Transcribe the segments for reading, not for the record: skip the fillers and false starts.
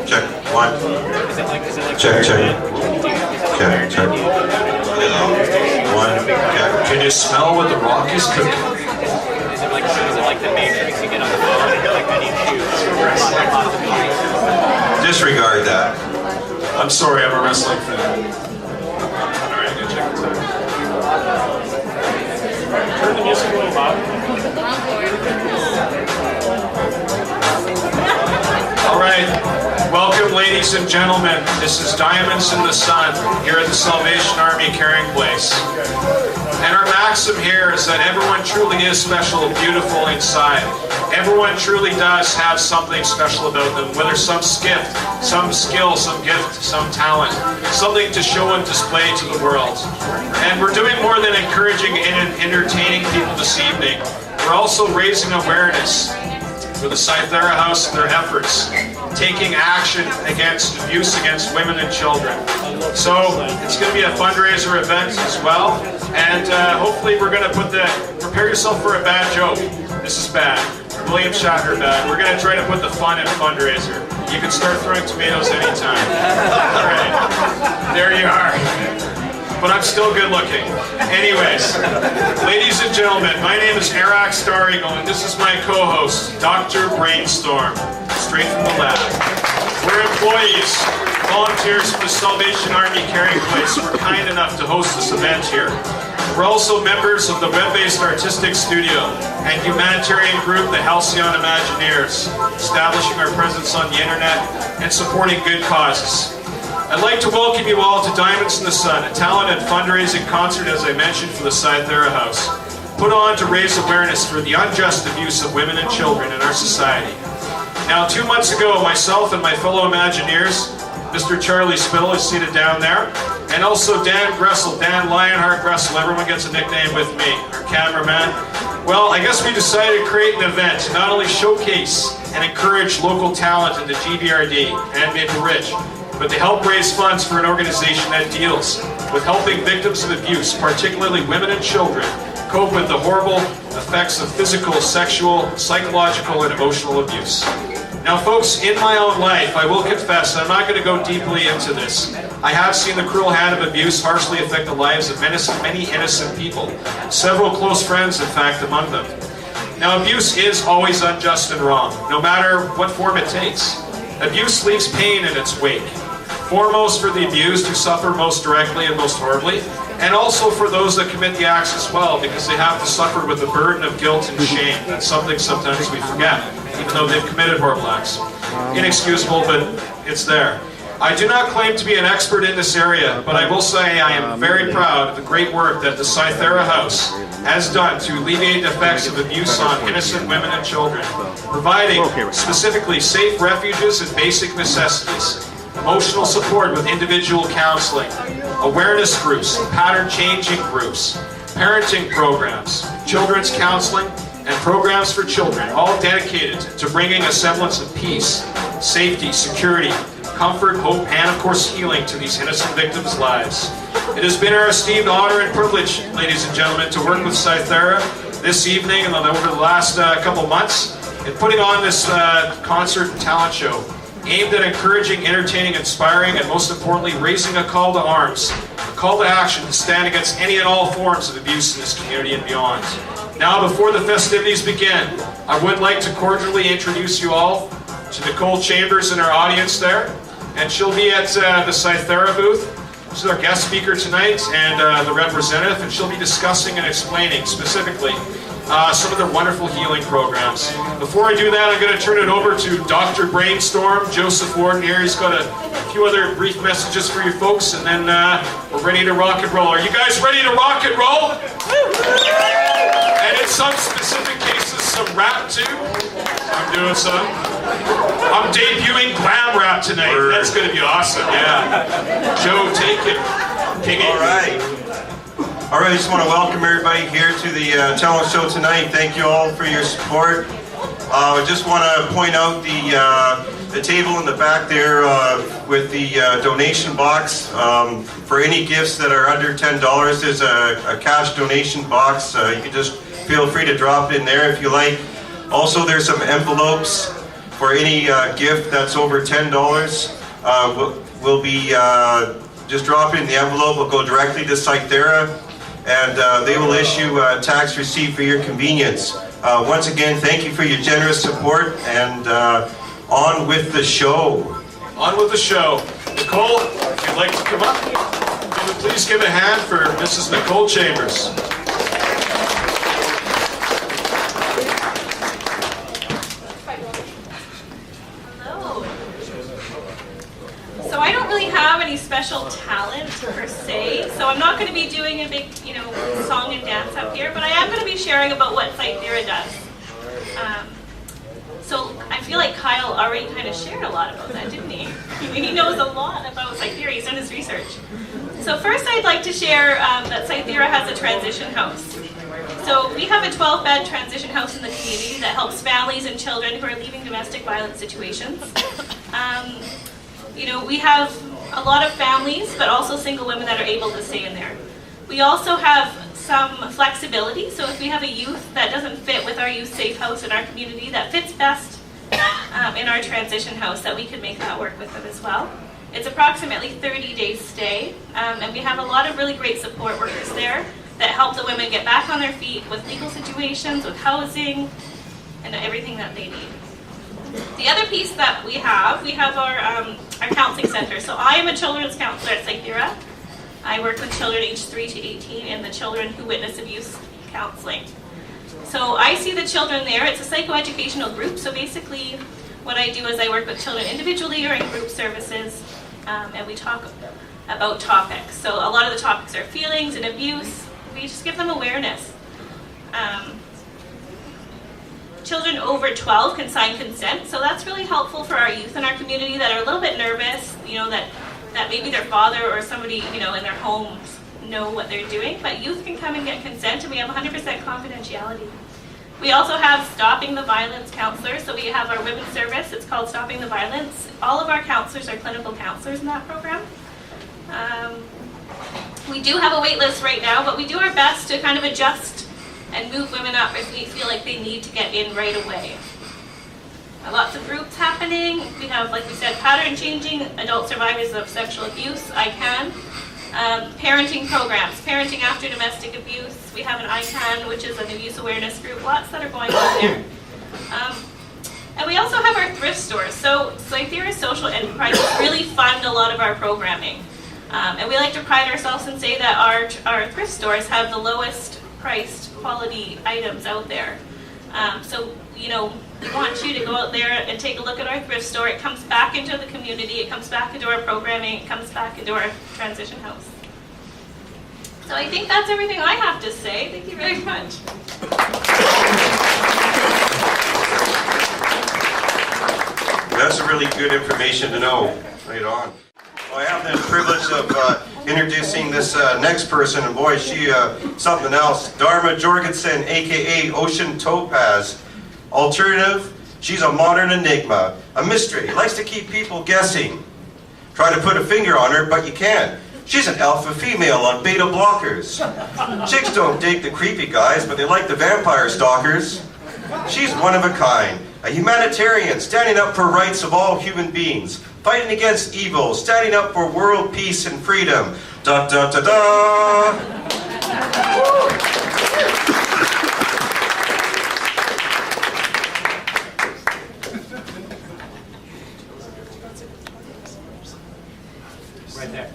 Check. One. Check. Check. One. Check. Can you smell what the rock is cooking? Is it like the Matrix? You get on the phone and you're like, I need shoes. Disregard that. I'm sorry, I'm a wrestling fan. Alright, I'm gonna check this out. Turn the music a little loud. Alright, welcome ladies and gentlemen. This is Diamonds in the Sun here at the Salvation Army Caring Place. And our maxim here is that everyone truly is special and beautiful inside. Everyone truly does have something special about them, whether some gift, some skill, some gift, some talent, something to show and display to the world. And we're doing more than encouraging and entertaining people this evening. We're also raising awareness for the Cythera House and their efforts, taking action against abuse against women and children. So it's going to be a fundraiser event as well, and hopefully we're going to prepare yourself for a bad joke. This is bad. William Shatner bad. We're going to try to put the fun in fundraiser. You can start throwing tomatoes anytime. All right, there you are. But I'm still good looking. Anyways, ladies and gentlemen, my name is Arak StarrEagle, and this is my co-host, Dr. Brainstorm, straight from the lab. We're employees, volunteers from the Salvation Army Caring Place. We're kind enough to host this event here. We're also members of the web-based artistic studio and humanitarian group, the Halcyon Imagineers, establishing our presence on the internet and supporting good causes. I'd like to welcome you all to Diamonds in the Sun, a talent and fundraising concert, as I mentioned, for the Cythera House, put on to raise awareness for the unjust abuse of women and children in our society. Now, 2 months ago, myself and my fellow Imagineers, Mr. Charlie Spittle is seated down there, and also Dan Gressel, Dan Lionheart Gressel, everyone gets a nickname with me, our cameraman. Well, I guess we decided to create an event to not only showcase and encourage local talent in the GBRD and Maple Ridge, but to help raise funds for an organization that deals with helping victims of abuse, particularly women and children, cope with the horrible effects of physical, sexual, psychological, and emotional abuse. Now folks, in my own life, I will confess, I'm not going to go deeply into this. I have seen the cruel hand of abuse harshly affect the lives of many innocent people, several close friends, in fact, among them. Now abuse is always unjust and wrong, no matter what form it takes. Abuse leaves pain in its wake, foremost for the abused who suffer most directly and most horribly, and also for those that commit the acts as well, because they have to suffer with the burden of guilt and shame. That's something sometimes we forget, even though they've committed horrible acts. Inexcusable, but it's there. I do not claim to be an expert in this area, but I will say I am very proud of the great work that the Cythera House has done to alleviate the effects of abuse on innocent women and children, providing specifically safe refuges and basic necessities, emotional support with individual counseling, awareness groups, pattern changing groups, parenting programs, children's counseling, and programs for children, all dedicated to bringing a semblance of peace, safety, security, comfort, hope, and of course healing to these innocent victims' lives. It has been our esteemed honor and privilege, ladies and gentlemen, to work with Cythera this evening and over the last couple months in putting on this concert and talent show aimed at encouraging, entertaining, inspiring, and most importantly, raising a call to arms, a call to action to stand against any and all forms of abuse in this community and beyond. Now, before the festivities begin, I would like to cordially introduce you all to Nicole Chambers in our audience there, and she'll be at the Cythera booth. She's our guest speaker tonight and the representative, and she'll be discussing and explaining specifically some of their wonderful healing programs. Before I do that, I'm going to turn it over to Dr. Brainstorm, Joseph Warden here. He's got a few other brief messages for you folks, and then we're ready to rock and roll. Are you guys ready to rock and roll? And in some specific cases, some rap too. I'm doing some. I'm debuting glam rap tonight. That's going to be awesome, yeah. Joe, take it. King it. All right. All right, I just want to welcome everybody here to the talent show tonight. Thank you all for your support. I just want to point out the the table in the back there with the donation box. For any gifts that are under $10, there's a cash donation box. You can just feel free to drop it in there if you like. Also, there's some envelopes for any gift that's over $10. We'll be just drop it in the envelope. Will go directly to Cythera, and they will issue a tax receipt for your convenience. Once again, thank you for your generous support, and on with the show. On with the show. Nicole, if you'd like to come up, please give a hand for Mrs. Nicole Chambers. Hello. So I don't really have any special talent per se, so I'm not going to be doing a big, song and dance up here, but I am going to be sharing about what Cythera does. So I feel like Kyle already kind of shared a lot about that, didn't he? He knows a lot about Cythera. He's done his research. So first I'd like to share that Cythera has a transition house. So we have a 12-bed transition house in the community that helps families and children who are leaving domestic violence situations. We have a lot of families, but also single women that are able to stay in there. We also have some flexibility, so if we have a youth that doesn't fit with our youth safe house in our community, that fits best in our transition house, that we can make that work with them as well. It's approximately 30 days stay, and we have a lot of really great support workers there that help the women get back on their feet with legal situations, with housing, and everything that they need. The other piece that we have our counseling center. So I am a children's counselor at Cythera. I work with children aged 3 to 18 and the children who witness abuse counseling. So I see the children there. It's a psychoeducational group. So basically what I do is I work with children individually or in group services, and we talk about topics. So a lot of the topics are feelings and abuse. We just give them awareness. Children over 12 can sign consent, so that's really helpful for our youth in our community that are a little bit nervous, that maybe their father or somebody, in their homes know what they're doing, but youth can come and get consent, and we have 100% confidentiality. We also have Stopping the Violence counselors, so we have our women's service. It's called Stopping the Violence. All of our counselors are clinical counselors in that program. We do have a wait list right now, but we do our best to kind of adjust and move women up if we feel like they need to get in right away. Lots of groups happening. We have, like we said, pattern changing, adult survivors of sexual abuse, ICAN, parenting programs, parenting after domestic abuse. We have an ICAN, which is an abuse awareness group, lots that are going on there. And we also have our thrift stores. So Cythera's social enterprises really fund a lot of our programming. And we like to pride ourselves and say that our thrift stores have the lowest priced quality items out there. We want you to go out there and take a look at our thrift store. It comes back into the community, it comes back into our programming, it comes back into our transition house. So I think that's everything I have to say. Thank you very much. That's really good information to know. Right on. Well, I have the privilege of introducing this next person, and boy, she something else. Dharma Jorgensen, aka Ocean Topaz. Alternative, she's a modern enigma, a mystery, likes to keep people guessing. Try to put a finger on her, but you can't. She's an alpha female on beta blockers. Chicks don't dig the creepy guys, but they like the vampire stalkers. She's one of a kind, a humanitarian standing up for rights of all human beings, fighting against evil, standing up for world peace and freedom. Da da da da! Right there.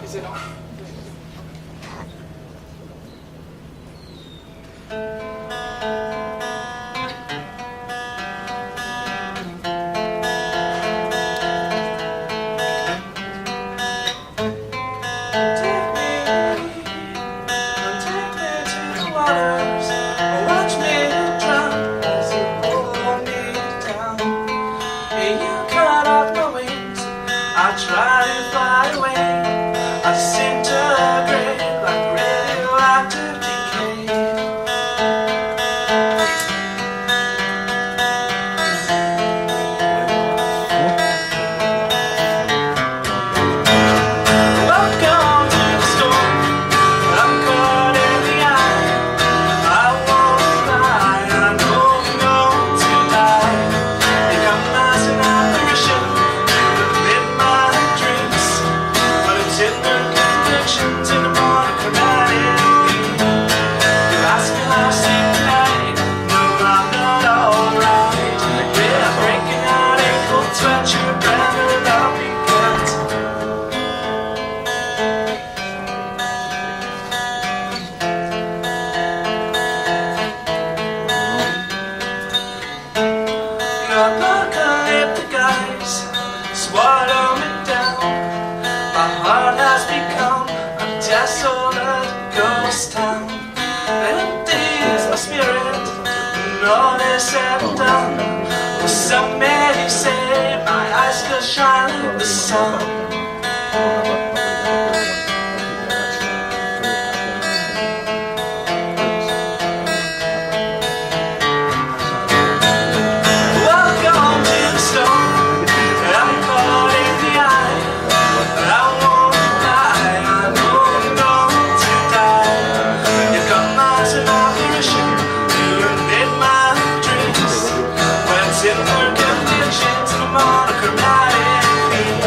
Is it on? Watch me I try to fly away, I disintegrate like radioactive decay. Welcome to the storm, I'm caught in the eye. I won't lie, I know I'm going to die. You come as an apparition, in my dreams, but it's in the convictions in the morning chromatic beam. You ask me how I sleep tonight, no, I'm not alright. Yeah, I'm breaking out in cold sweat, you're brand new love begins. Your apocalyptic eyes swallow me down. My heart has become a desolate ghost town. Empty is my spirit, and all is said and done. Well, some may say my eyes still shine like the sun. Welcome to the storm, I'm caught in the eye. I won't lie, I know I'm going to die. You come as an apparition, you invade my dreams. When it's in her conditions in a monochromatic beam.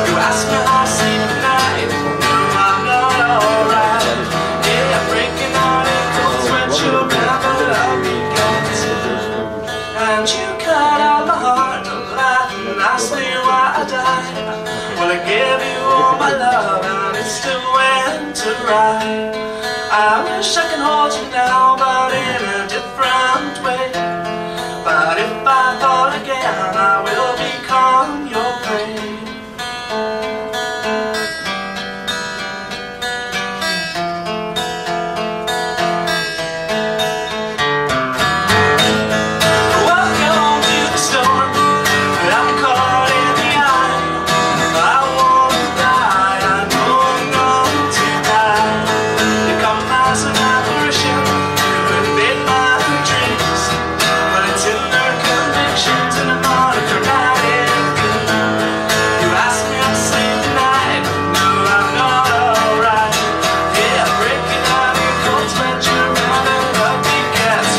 You ask me how I sleep at night, no, I'm not alright. Yeah, I'm breaking out in cold sweat, you'll never love me again. And you cut out my heart, and asked me why I died. Well, I gave you all my love, and it still went to right. I wish I could hold you now, but in a different way. But if I fall again, I will become your prey. Welcome to the storm, I'm caught in the eye. I won't die, I know I'm going to die. You come as an apparition, you invade my dreams. But it's in their convictions in a monochromatic beam. You ask me how to sleep tonight, no, I'm not alright. Yeah, I'm breaking out in cold sweat, you're never love me gets.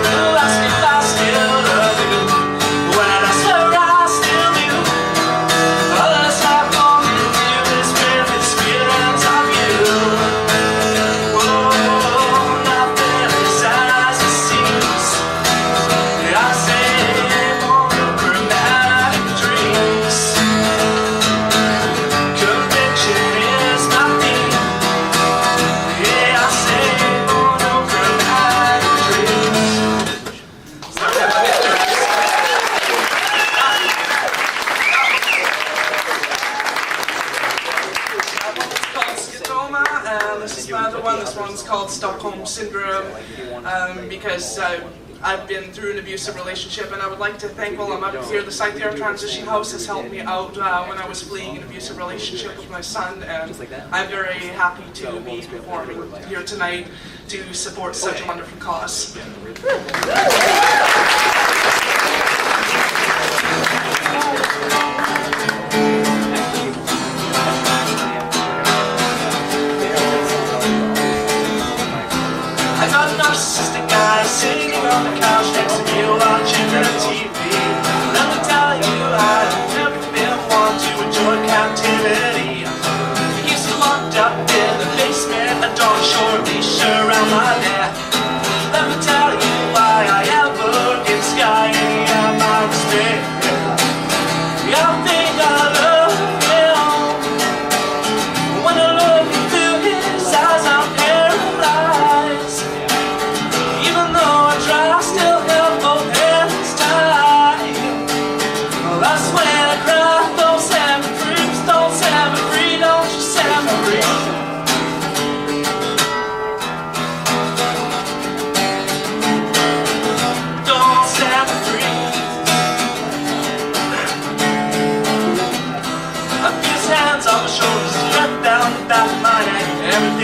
You ask me if I still love you, when I swear I still do. All that's I've gone into is with experience of you. Whoa, nothing is as it seems. I say monochromatic dreams. Conviction is my theme. Yeah, I say monochromatic dreams. It's called Cythera, and this is another one. This one's called Stockholm Syndrome, because I've been through an abusive relationship, and I would like to thank, while I'm out here, the Cythera Transition House has helped me out when I was fleeing an abusive relationship with my son, and I'm very happy to be performing here tonight to support such a wonderful cause. I got a narcissistic guy sitting on the couch next to me watching the TV. Let me tell you, I've never been one to enjoy captivity. He used to locked up in the basement, a dog short leash around my neck. Let me tell you why I ever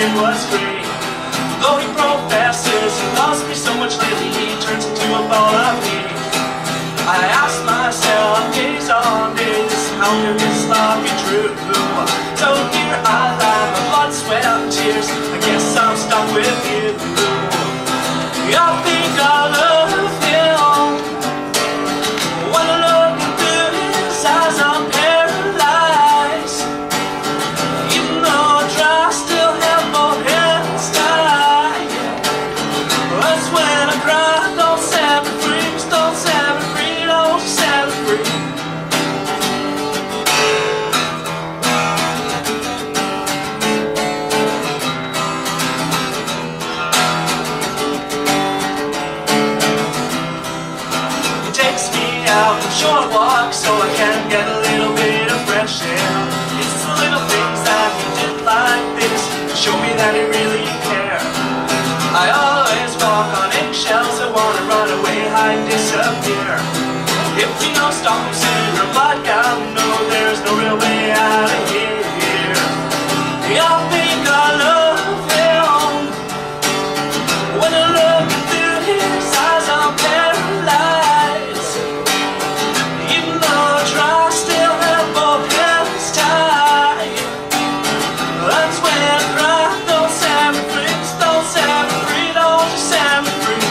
it was great. Though he professes he loves me so much lately, he turns into a ball of hate. I ask myself days on days, how can this love be true? So here I lie, my blood, sweat, and tears, I guess I'm stuck with you. I think I love him. When I look into his eyes, I'm paralyzed. Even though I try, I still have both hands tied. That's when I cry, don't set me free, don't set me free, don't set me free. He takes me out for short walks so I can get a little bit of fresh air. It's the little things that he did like this to show me that he really cared. I always walk on eggshells, I wanna run away, hide, disappear. If you don't stop him soon or black out, no, there's no real way out of here. I think I love him. When I look through his eyes, I'm paralyzed. Even though I try, I still have both hands tied. That's when I cry, don't set me free, don't set me free, don't you set me free.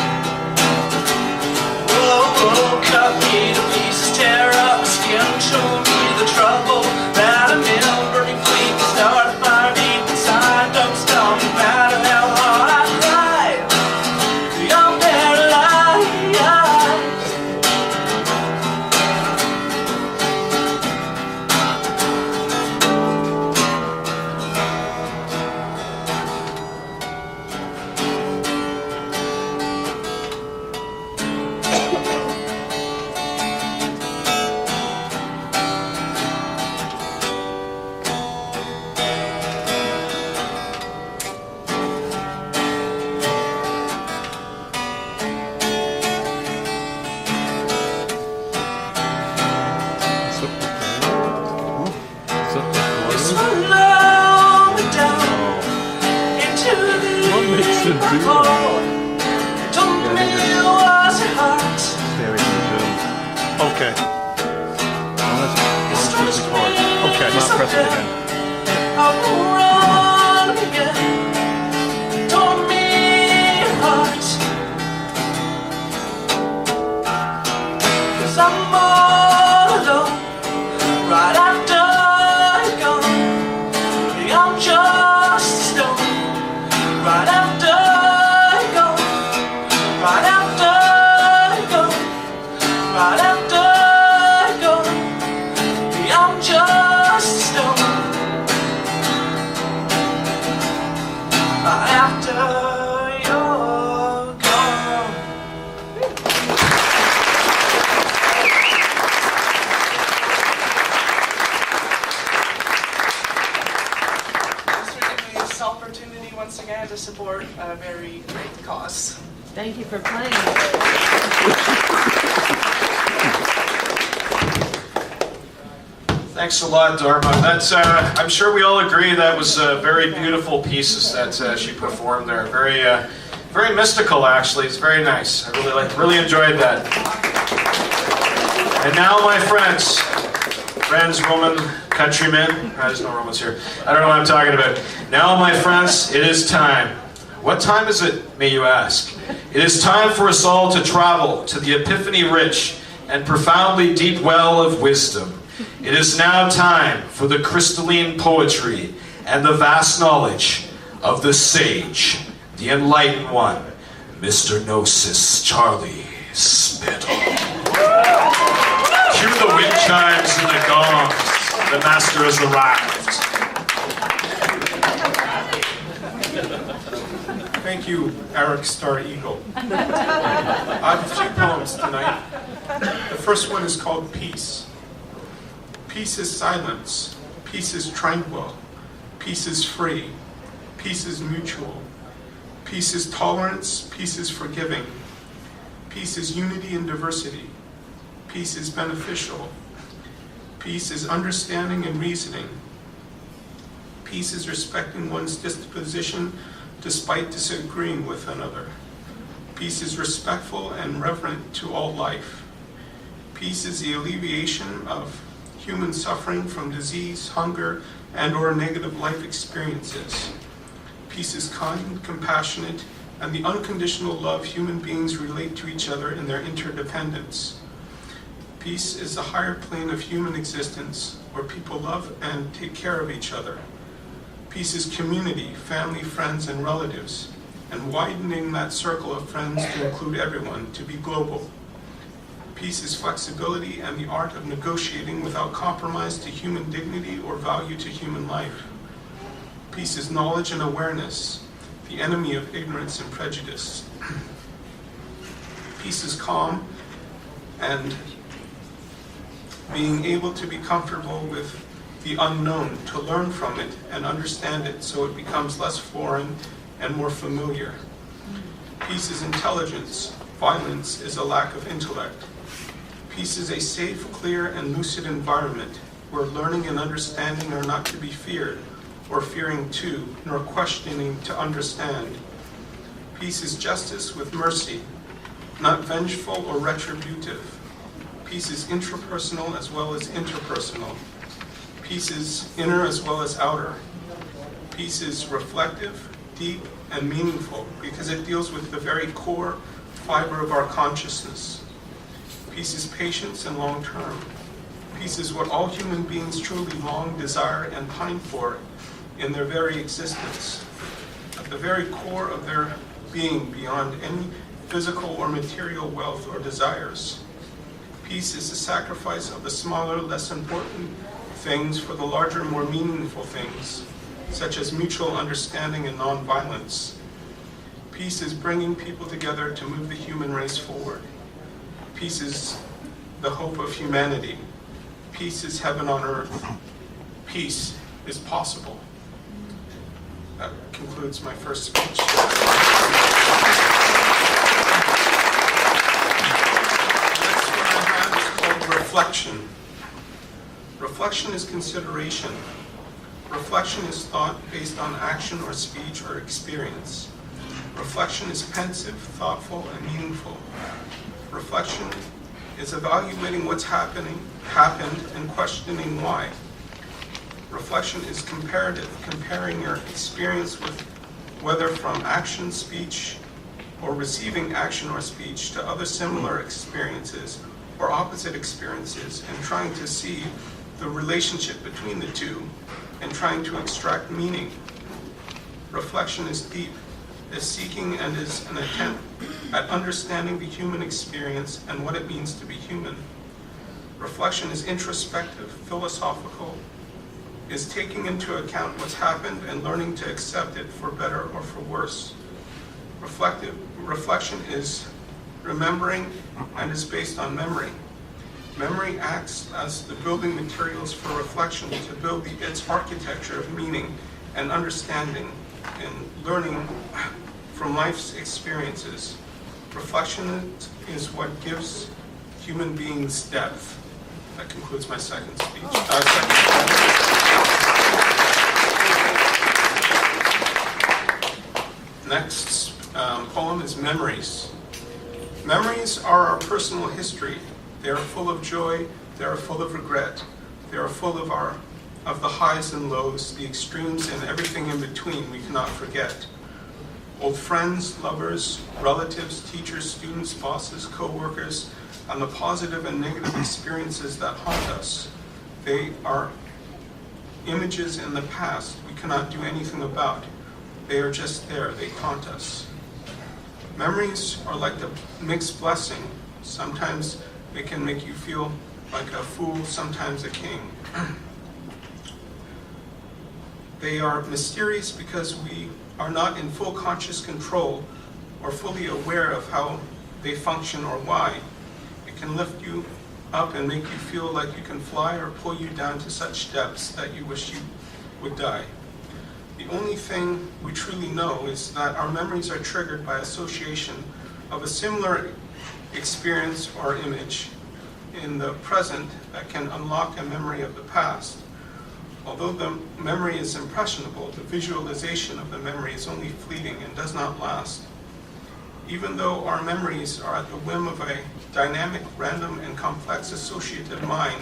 Whoa, cut me to pieces, tear up my skin, show me the trouble that I'm in. Burning flame, start a fire deep inside, don't stop no matter how hard I try. I'm paralyzed. Slow me down into the hole. Told me it was a heart. Okay. It strikes me Okay, now press it again. I will run again. Told me a heart. 'Cause I'm all alone right after you're gone. I'm just a stone right after you're gone. Right after you're gone. Right after you're gone. I'm just a stone right after you're gone. Just want to give this opportunity once again to support a very great cause. Thank you for playing. Thanks a lot, Dharma. That's, I'm sure we all agree that was very beautiful pieces that she performed there. Very, very mystical, actually. It's very nice. I really enjoyed that. And now, my friends, woman, countrymen. There's no Romans here. I don't know what I'm talking about. Now, my friends, it is time. What time is it, may you ask? It is time for us all to travel to the epiphany-rich and profoundly deep well of wisdom. It is now time for the crystalline poetry and the vast knowledge of the sage, the enlightened one, Mr. Gnosis, Charlie Spittle. Cue the wind chimes and the gongs. The master has arrived. Thank you, Arak, StarrEagle. I have 2 poems tonight. The first one is called Peace. Peace is silence. Peace is tranquil. Peace is free. Peace is mutual. Peace is tolerance. Peace is forgiving. Peace is unity and diversity. Peace is beneficial. Peace is understanding and reasoning. Peace is respecting one's disposition despite disagreeing with another. Peace is respectful and reverent to all life. Peace is the alleviation of human suffering from disease, hunger, and/or negative life experiences. Peace is kind, compassionate, and the unconditional love human beings relate to each other in their interdependence. Peace is the higher plane of human existence where people love and take care of each other. Peace is community, family, friends, and relatives, and widening that circle of friends to include everyone, to be global. Peace is flexibility and the art of negotiating without compromise to human dignity or value to human life. Peace is knowledge and awareness, the enemy of ignorance and prejudice. Peace is calm and being able to be comfortable with the unknown, to learn from it and understand it so it becomes less foreign and more familiar. Peace is intelligence. Violence is a lack of intellect. Peace is a safe, clear, and lucid environment where learning and understanding are not to be feared, or fearing to, nor questioning to understand. Peace is justice with mercy, not vengeful or retributive. Peace is intrapersonal as well as interpersonal. Peace is inner as well as outer. Peace is reflective, deep, and meaningful because it deals with the very core fiber of our consciousness. Peace is patience and long-term. Peace is what all human beings truly long, desire, and pine for in their very existence, at the very core of their being, beyond any physical or material wealth or desires. Peace is the sacrifice of the smaller, less important things for the larger, more meaningful things, such as mutual understanding and nonviolence. Peace is bringing people together to move the human race forward. Peace is the hope of humanity. Peace is heaven on earth. Peace is possible. That concludes my first speech. Next one I have is called reflection. Reflection is consideration. Reflection is thought based on action or speech or experience. Reflection is pensive, thoughtful, and meaningful. Reflection is evaluating what's happened, and questioning why. Reflection is comparative, comparing your experience with whether from action, speech, or receiving action or speech to other similar experiences or opposite experiences, and trying to see the relationship between the two and trying to extract meaning. Reflection is deep, is seeking, and is an attempt at understanding the human experience and what it means to be human. Reflection is introspective, philosophical, is taking into account what's happened and learning to accept it for better or for worse. Reflection is remembering and is based on memory. Memory acts as the building materials for reflection to build its architecture of meaning and understanding and learning from life's experiences. Reflection is what gives human beings depth. That concludes my second speech. Next poem is Memories. Memories are our personal history. They are full of joy, they are full of regret, they are full of the highs and lows, the extremes, and everything in between we cannot forget. Old friends, lovers, relatives, teachers, students, bosses, co-workers, and the positive and negative experiences that haunt us. They are images in the past we cannot do anything about. They are just there, they haunt us. Memories are like the mixed blessing. Sometimes they can make you feel like a fool, sometimes a king. They are mysterious because we are not in full conscious control or fully aware of how they function or why. It can lift you up and make you feel like you can fly or pull you down to such depths that you wish you would die. The only thing we truly know is that our memories are triggered by association of a similar experience or image in the present that can unlock a memory of the past. Although the memory is impressionable, the visualization of the memory is only fleeting and does not last. Even though our memories are at the whim of a dynamic, random, and complex associative mind,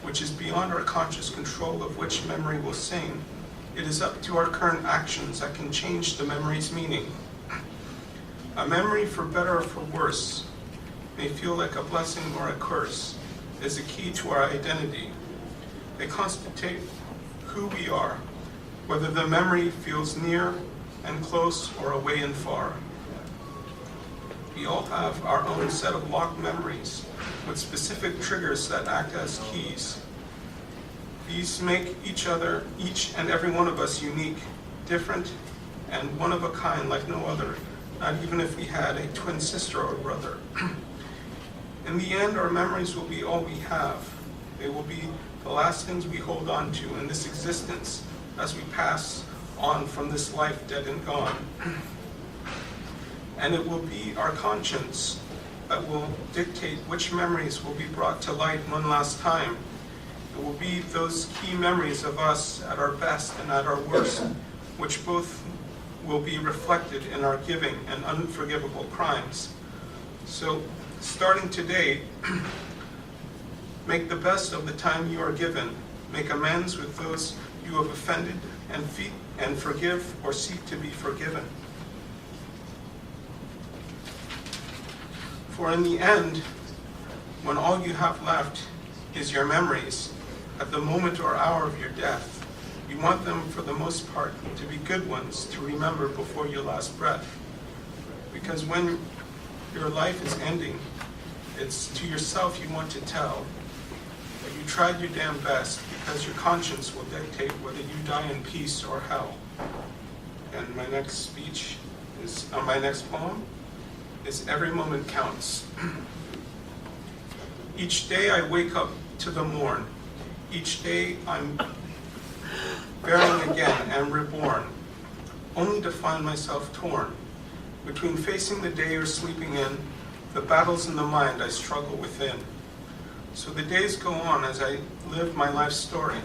which is beyond our conscious control of which memory will sing, it is up to our current actions that can change the memory's meaning. A memory, for better or for worse, may feel like a blessing or a curse, is the key to our identity. They constitute who we are, whether the memory feels near and close or away and far. We all have our own set of locked memories with specific triggers that act as keys. These make each and every one of us unique, different, and one of a kind like no other, not even if we had a twin sister or brother. In the end, our memories will be all we have. They will be the last things we hold on to in this existence as we pass on from this life dead and gone. And it will be our conscience that will dictate which memories will be brought to light one last time. It will be those key memories of us at our best and at our worst, which both will be reflected in our giving and unforgivable crimes. So, starting today, make the best of the time you are given. Make amends with those you have offended, and forgive or seek to be forgiven. For in the end, when all you have left is your memories, at the moment or hour of your death, you want them, for the most part, to be good ones to remember before your last breath. Because when your life is ending, it's to yourself you want to tell that you tried your damn best, because your conscience will dictate whether you die in peace or hell. And my next speech is, my next poem is Every Moment Counts. Each day I wake up to the morn. Each day I'm bearing again and reborn, only to find myself torn between facing the day or sleeping in, the battles in the mind I struggle within. So the days go on as I live my life story.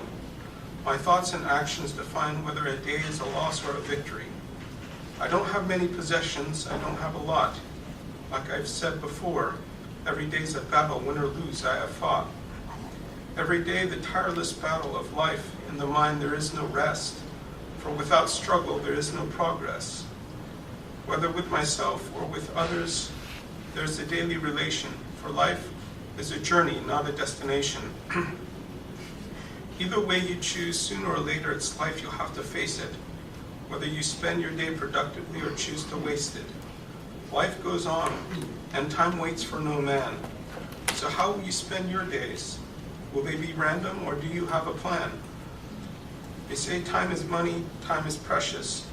My thoughts and actions define whether a day is a loss or a victory. I don't have many possessions, I don't have a lot. Like I've said before, every day's a battle, win or lose, I have fought. Every day the tireless battle of life, in the mind there is no rest, for without struggle there is no progress. Whether with myself or with others, there's a daily relation, for life is a journey, not a destination. Either way you choose, sooner or later it's life, you'll have to face it, whether you spend your day productively or choose to waste it. Life goes on, and time waits for no man. So how will you spend your days? Will they be random, or do you have a plan? They say time is money, time is precious.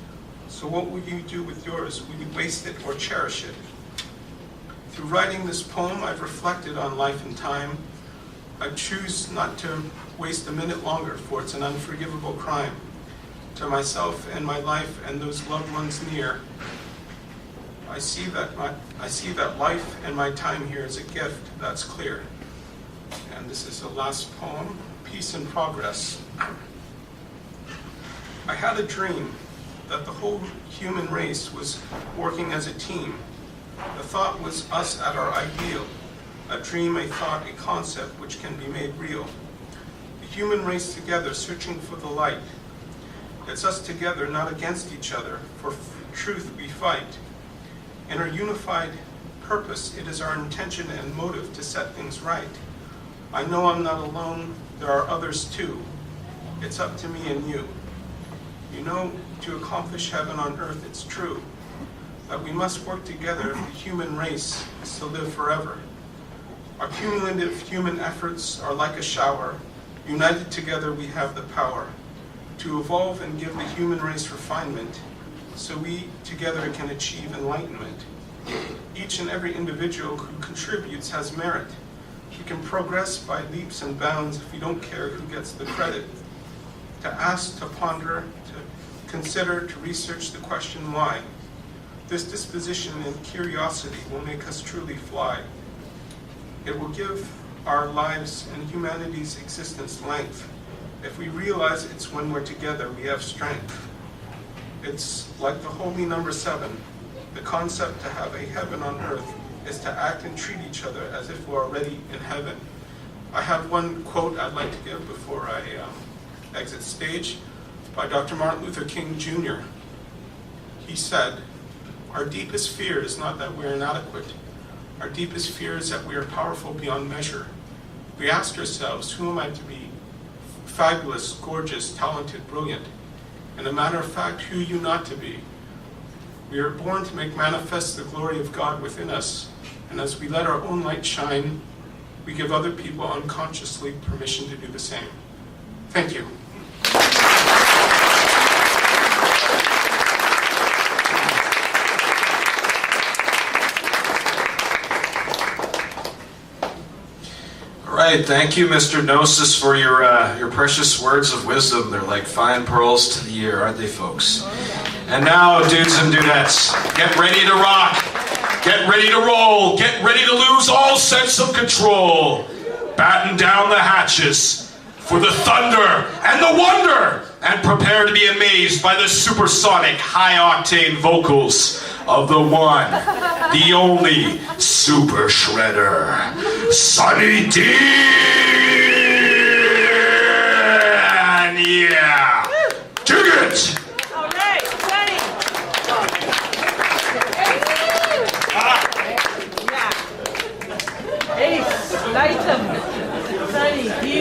So what will you do with yours? Will you waste it or cherish it? Through writing this poem, I've reflected on life and time. I choose not to waste a minute longer, for it's an unforgivable crime. To myself and my life and those loved ones near, I see that life and my time here is a gift, that's clear. And this is the last poem, Peace and Progress. I had a dream that the whole human race was working as a team. The thought was us at our ideal. A dream, a thought, a concept which can be made real. The human race together, searching for the light. It's us together, not against each other. For truth we fight. In our unified purpose, it is our intention and motive to set things right. I know I'm not alone, there are others too. It's up to me and you. You know, to accomplish heaven on earth, it's true that we must work together if the human race is to live forever. Our cumulative human efforts are like a shower. United together we have the power to evolve and give the human race refinement, so we together can achieve enlightenment. Each and every individual who contributes has merit. We can progress by leaps and bounds if we don't care who gets the credit. To ask, to ponder, to consider, to research the question why. This disposition and curiosity will make us truly fly. It will give our lives and humanity's existence length. If we realize it's when we're together, we have strength. It's like the holy number 7. The concept to have a heaven on earth is to act and treat each other as if we're already in heaven. I have one quote I'd like to give before I exit stage by Dr. Martin Luther King Jr. He said, "Our deepest fear is not that we're inadequate. Our deepest fear is that we are powerful beyond measure. We ask ourselves, who am I to be? Fabulous, gorgeous, talented, brilliant. And a matter of fact, who you not to be? We are born to make manifest the glory of God within us. And as we let our own light shine, we give other people unconsciously permission to do the same." Thank you. All right, thank you, Mr. Gnosis, for your precious words of wisdom. They're like fine pearls to the ear, aren't they, folks? And now, dudes and dudettes, get ready to rock. Get ready to roll. Get ready to lose all sense of control. Batten down the hatches for the thunder and the wonder, and prepare to be amazed by the supersonic, high-octane vocals of the one, the only Super Shredder, Sunny D. And yeah, dig it! All right, Sunny. Yeah. Ace, Lytem-Up, Sunny D.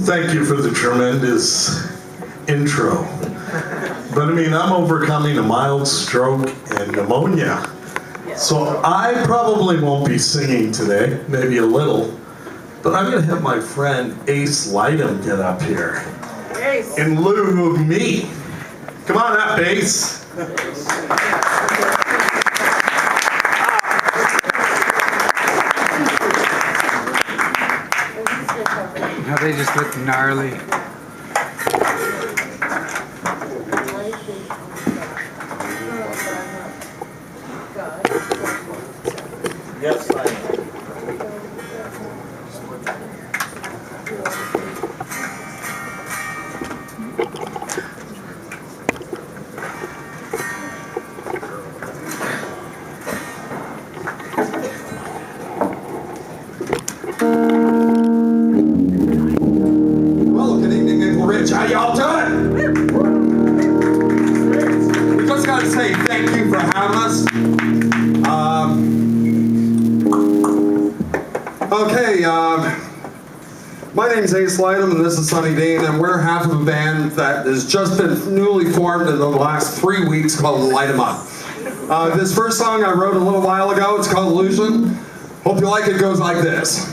Thank you for the tremendous intro. But I mean, I'm overcoming a mild stroke and pneumonia. So I probably won't be singing today, maybe a little. But I'm going to have my friend Ace Lytem get up here in lieu of me. Come on up, Ace. Now they just look gnarly. Yes, I am. Well, good evening, Nickel Ridge. How y'all doing? We just got to say thank you for having us. My name's Ace Lytem, and this is Sunny Dean, and we're half of a band that has just been newly formed in the last 3 weeks called Lytem-Up. This first song I wrote a little while ago. It's called Illusion. Hope you like it. It goes like this.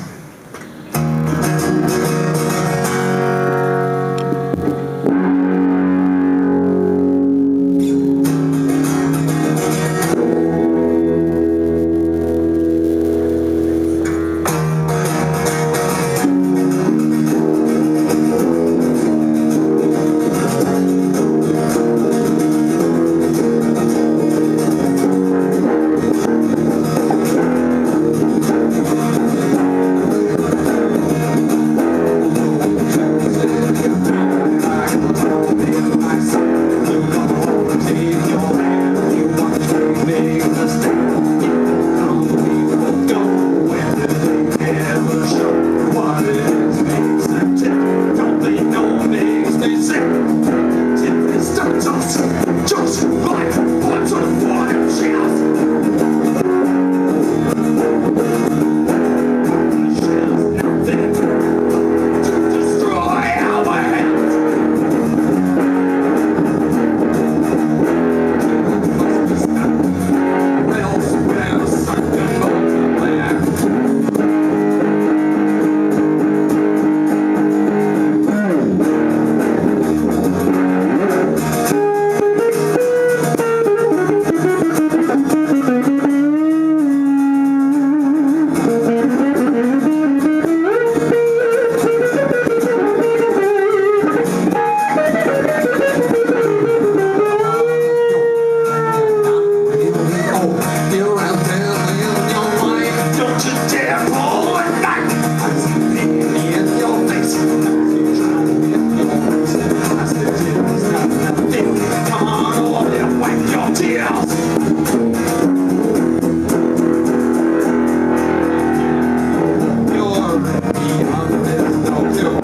Don't you dare pull a knife. I see pain in your face. I said, Jimmy's got nothing. Come on over and wipe your tears. You're beyond this, no cure.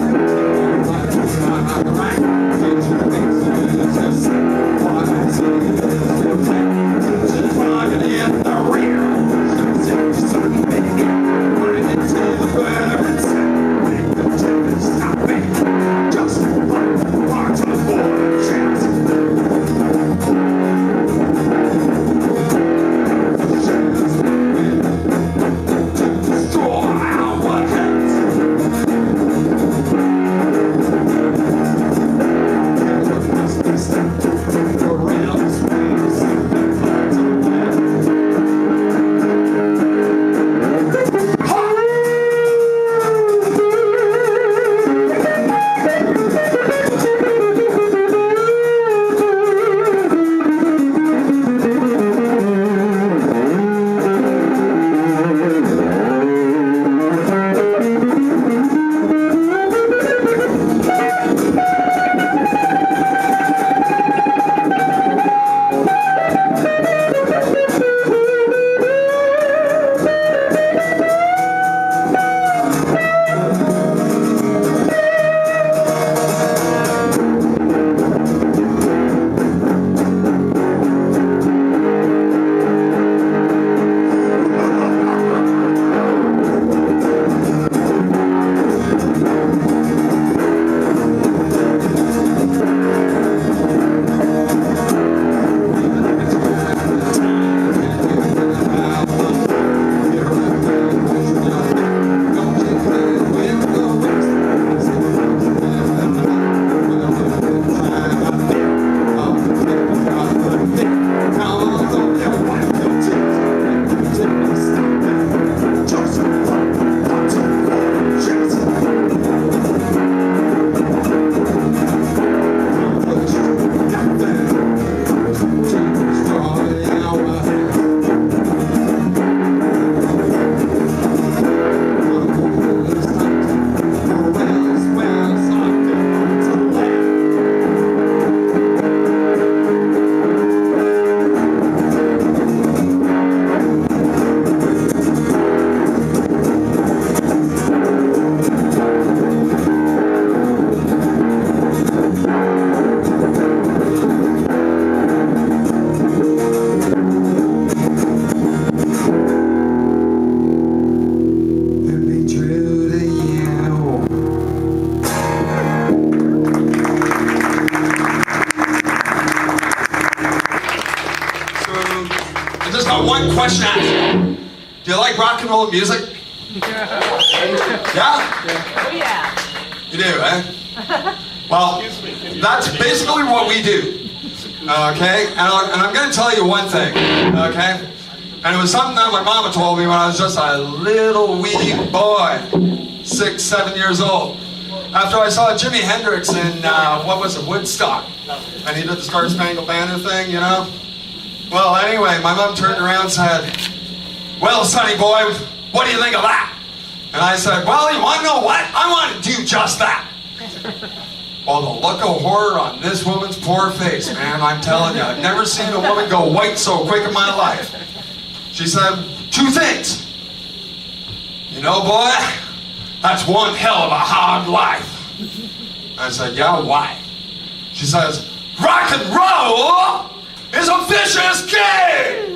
Right. Get your face to this. What I see is your plan. Just fucking in the rear. One question I ask. Do you like rock and roll music? Yeah? Oh, yeah. You do, eh? Well, that's basically what we do. Okay? And I'm going to tell you one thing. Okay? And it was something that my mama told me when I was just a little wee boy, 6, 7 years old. After I saw Jimi Hendrix in, what was it, Woodstock. And he did the Star Spangled Banner thing, you know? Well, anyway, my mom turned around and said, well, sonny boy, what do you think of that? And I said, well, you want to know what? I want to do just that. Well, the look of horror on this woman's poor face, man, I'm telling you, I've never seen a woman go white so quick in my life. She said, 2 things. You know, boy, that's one hell of a hard life. I said, yeah, why? She says, rock and roll is a vicious game!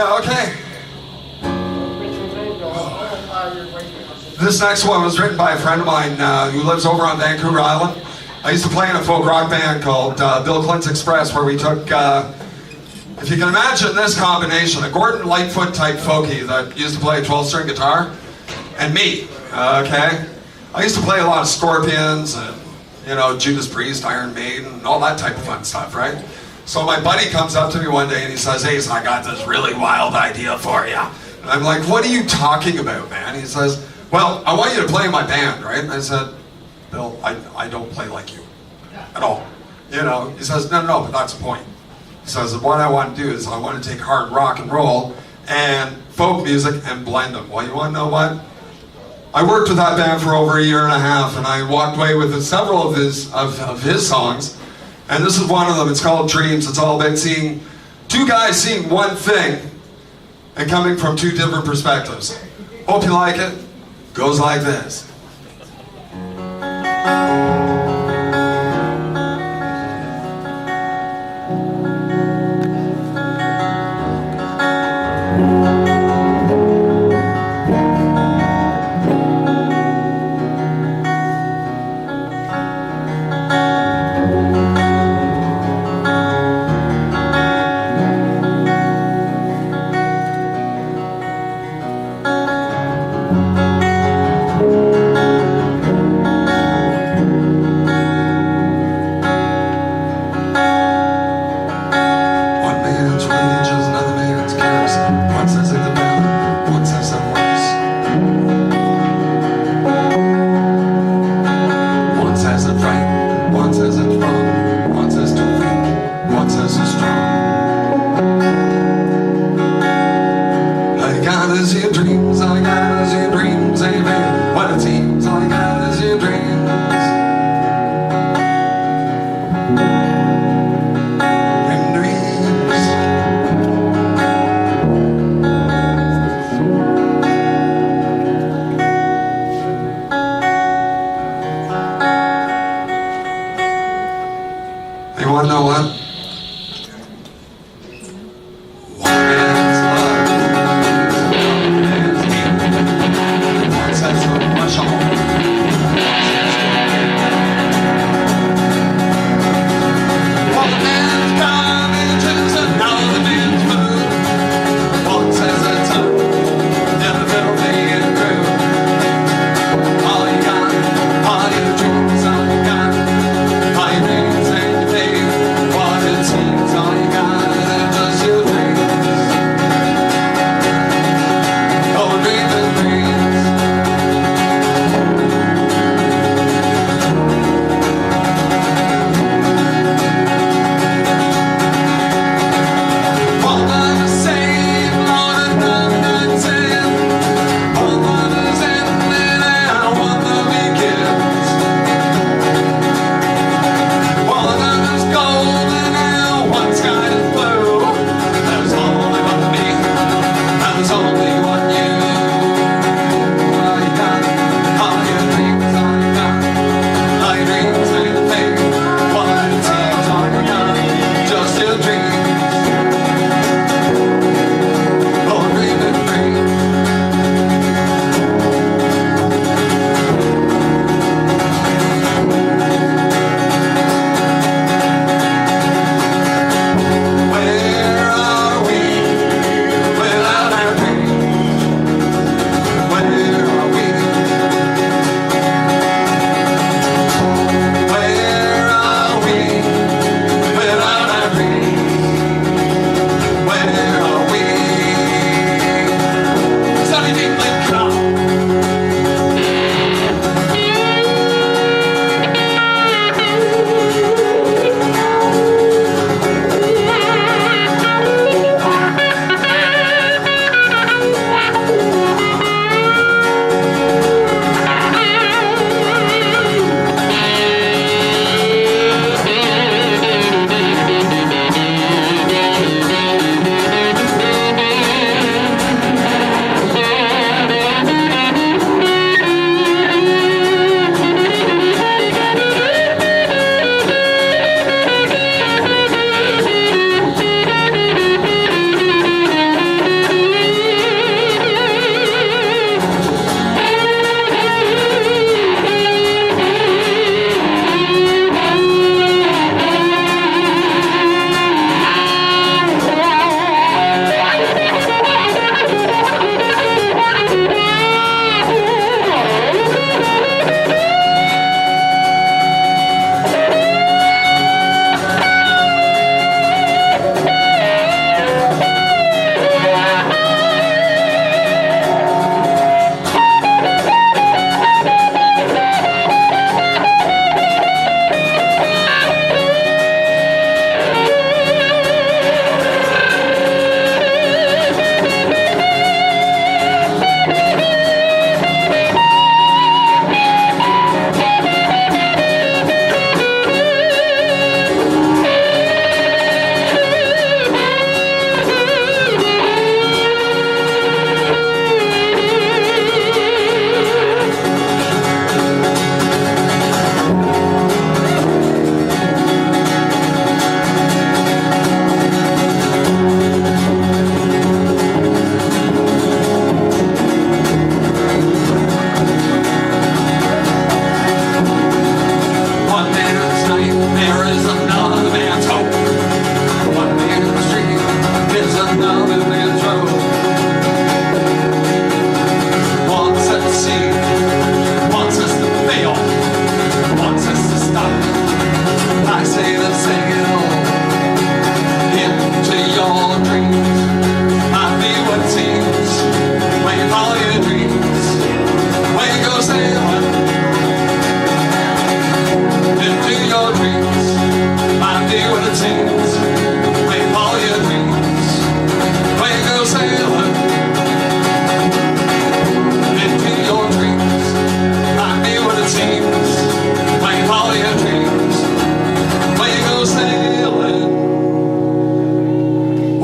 Yeah, okay. This next one was written by a friend of mine who lives over on Vancouver Island. I used to play in a folk rock band called Bill Clinton's Express, where we took, if you can imagine this combination, a Gordon Lightfoot type folkie that used to play a 12-string guitar, and me, okay? I used to play a lot of Scorpions and, you know, Judas Priest, Iron Maiden, and all that type of fun stuff, right? So my buddy comes up to me one day and he says, Ace, I got this really wild idea for you. And I'm like, what are you talking about, man? He says, well, I want you to play in my band, right? And I said, Bill, I don't play like you at all. You know, he says, no, but that's the point. He says, what I want to do is I want to take hard rock and roll and folk music and blend them. Well, you want to know what? I worked with that band for over a year and a half, and I walked away with several of his songs. And this is one of them. It's called Dreams. It's all about seeing two guys seeing one thing and coming from two different perspectives. Hope you like it. Goes like this. What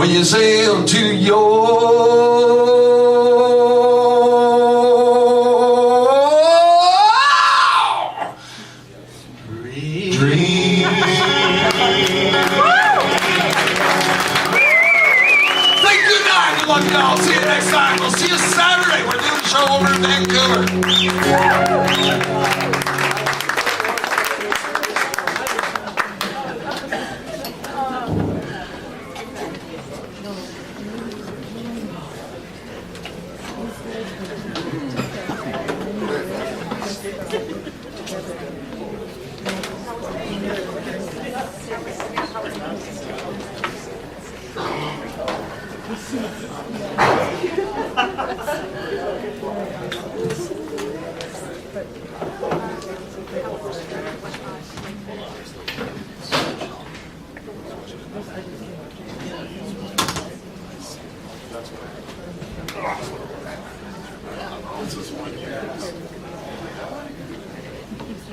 when you sail to your dream. Thank you, guys. Good luck, y'all. See you next time. We'll see you Saturday. We're doing a show over in Vancouver.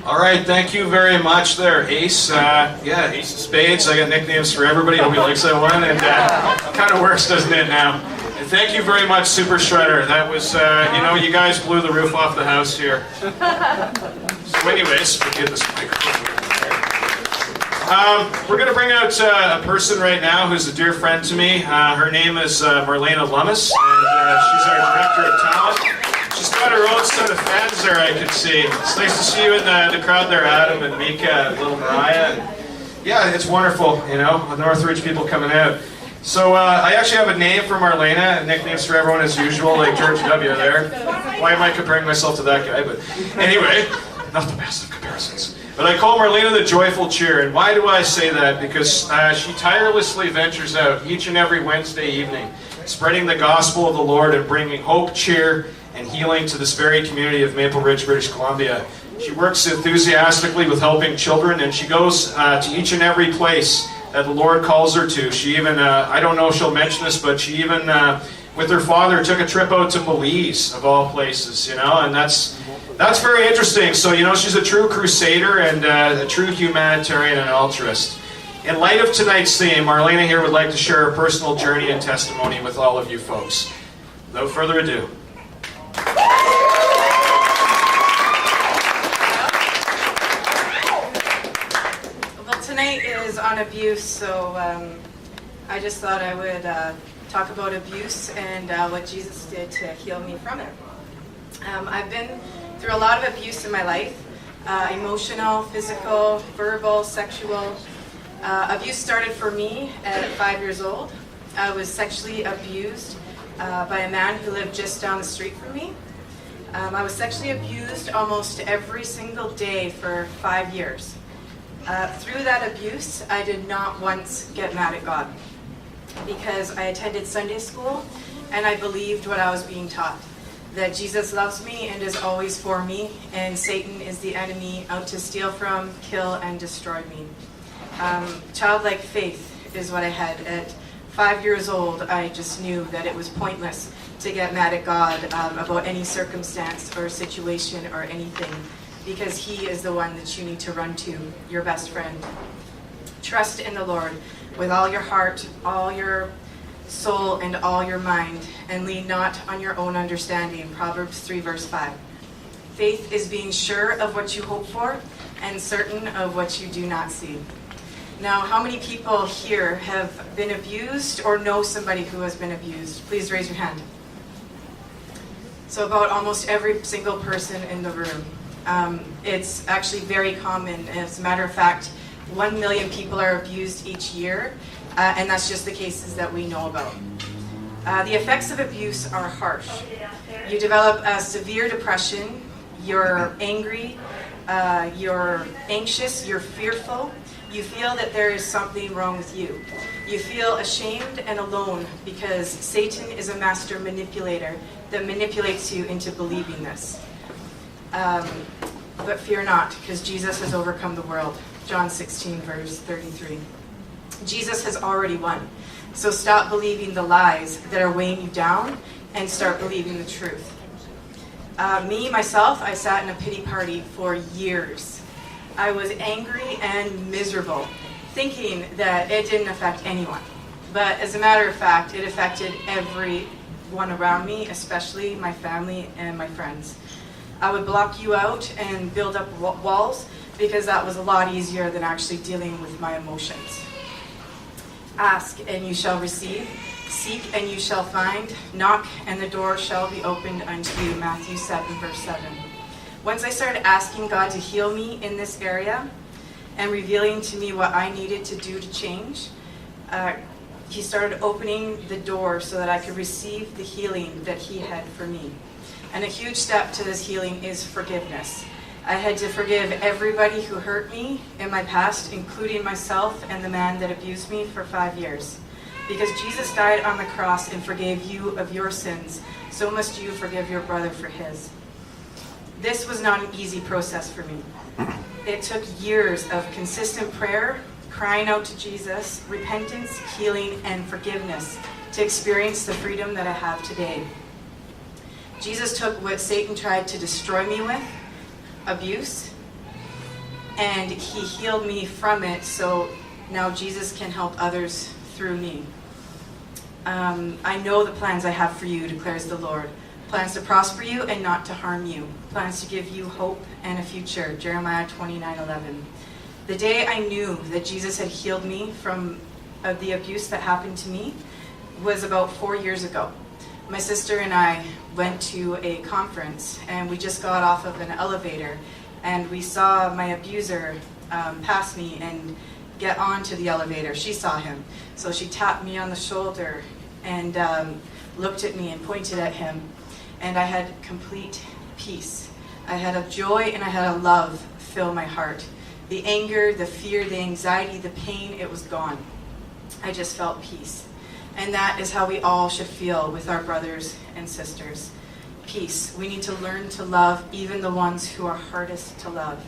All right, thank you very much there, Ace. Yeah, Ace-of-Spades. I got nicknames for everybody. Hope he likes that one. And kind of works, doesn't it, now? And thank you very much, Super Shredder. That was, you know, you guys blew the roof off the house here. So anyways, forget this microphone. We're going to bring out a person right now who's a dear friend to me. Her name is Marlena Lummis, and she's our Director of Talent. She's got her own set of fans there, I can see. It's nice to see you in the crowd there, Adam and Mika and little Mariah. And yeah, it's wonderful, you know, the Northridge people coming out. So I actually have a name for Marlena, nicknames for everyone as usual, like George W. there. Why am I comparing myself to that guy? But anyway, not the best of comparisons. But I call Marlena the Joyful Cheer, and why do I say that? Because she tirelessly ventures out each and every Wednesday evening, spreading the gospel of the Lord and bringing hope, cheer, and healing to this very community of Maple Ridge, British Columbia. She works enthusiastically with helping children, and she goes to each and every place that the Lord calls her to. She even, I don't know if she'll mention this, but she even, with her father, took a trip out to Belize, of all places, you know, and that's very interesting. So, you know, she's a true crusader and a true humanitarian and altruist. In light of tonight's theme, Marlena here would like to share her personal journey and testimony with all of you folks. Without further ado. Well, tonight is on abuse, so I just thought I would talk about abuse and what Jesus did to heal me from it. I've been through a lot of abuse in my life, emotional, physical, verbal, sexual. Abuse started for me at 5 years old. I was sexually abused by a man who lived just down the street from me. I was sexually abused almost every single day for 5 years. Through that abuse, I did not once get mad at God because I attended Sunday school and I believed what I was being taught, that Jesus loves me and is always for me, and Satan is the enemy out to steal from, kill, and destroy me. Childlike faith is what I had. At 5 years old, I just knew that it was pointless to get mad at God about any circumstance or situation or anything, because He is the one that you need to run to, your best friend. Trust in the Lord with all your heart, all your soul, and all your mind, and lean not on your own understanding. Proverbs 3 verse 5. Faith is being sure of what you hope for and certain of what you do not see. Now, how many people here have been abused or know somebody who has been abused? Please raise your hand. So about almost every single person in the room. It's actually very common. As a matter of fact, 1 million people are abused each year, and that's just the cases that we know about. The effects of abuse are harsh. You develop a severe depression, you're angry, you're anxious, you're fearful. You feel that there is something wrong with you. You feel ashamed and alone because Satan is a master manipulator that manipulates you into believing this. But fear not, because Jesus has overcome the world. John 16, verse 33. Jesus has already won. So stop believing the lies that are weighing you down and start believing the truth. Myself, I sat in a pity party for years. I was angry and miserable, thinking that it didn't affect anyone. But as a matter of fact, it affected everyone around me, especially my family and my friends. I would block you out and build up walls because that was a lot easier than actually dealing with my emotions. Ask and you shall receive. Seek and you shall find. Knock and the door shall be opened unto you. Matthew 7 verse 7. Once I started asking God to heal me in this area and revealing to me what I needed to do to change, He started opening the door so that I could receive the healing that He had for me. And a huge step to this healing is forgiveness. I had to forgive everybody who hurt me in my past, including myself and the man that abused me for 5 years. Because Jesus died on the cross and forgave you of your sins, so must you forgive your brother for his. This was not an easy process for me. It took years of consistent prayer, crying out to Jesus, repentance, healing, and forgiveness to experience the freedom that I have today. Jesus took what Satan tried to destroy me with, abuse, and He healed me from it, so now Jesus can help others through me. I know the plans I have for you, declares the Lord. Plans to prosper you and not to harm you. Plans to give you hope and a future. Jeremiah 29:11. The day I knew that Jesus had healed me from the abuse that happened to me was about 4 years ago. My sister and I went to a conference and we just got off of an elevator and we saw my abuser pass me and get onto the elevator. She saw him. So she tapped me on the shoulder and looked at me and pointed at him. And I had complete peace. I had a joy and I had a love fill my heart. The anger, the fear, the anxiety, the pain, it was gone. I just felt peace. And that is how we all should feel with our brothers and sisters. Peace. We need to learn to love even the ones who are hardest to love.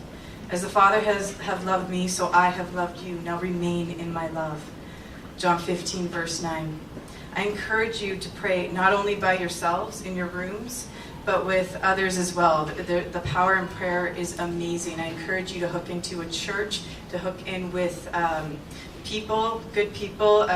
As the Father have loved me, so I have loved you. Now remain in my love. John 15, verse 9. I encourage you to pray not only by yourselves in your rooms, but with others as well. The power in prayer is amazing. I encourage you to hook into a church, to hook in with people, good people,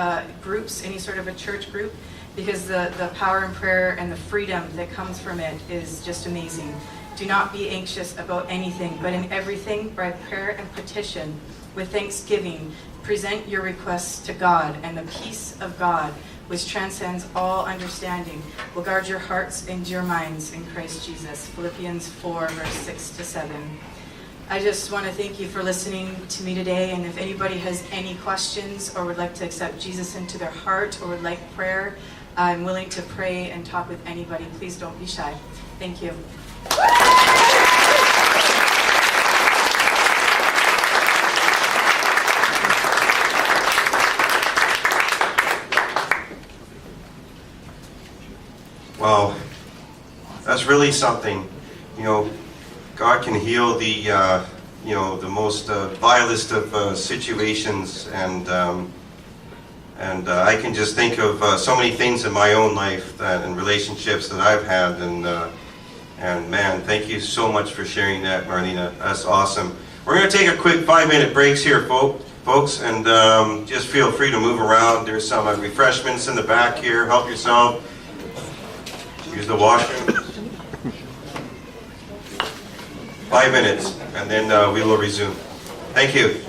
groups, any sort of a church group, because the power in prayer and the freedom that comes from it is just amazing. Do not be anxious about anything, but in everything, by prayer and petition, with thanksgiving, present your requests to God, and the peace of God, which transcends all understanding, will guard your hearts and your minds in Christ Jesus. Philippians 4, verse 6 to 7. I just want to thank you for listening to me today, and if anybody has any questions or would like to accept Jesus into their heart or would like prayer, I'm willing to pray and talk with anybody. Please don't be shy. Thank you. Wow, that's really something. You know, God can heal the the most vilest of situations, and I can just think of so many things in my own life and relationships that I've had, and man, thank you so much for sharing that, Marlena. That's awesome. We're going to take a quick 5-minute breaks here, folks, and just feel free to move around. There's some refreshments in the back here. Help yourself. Use the washroom. 5 minutes, and then we will resume. Thank you.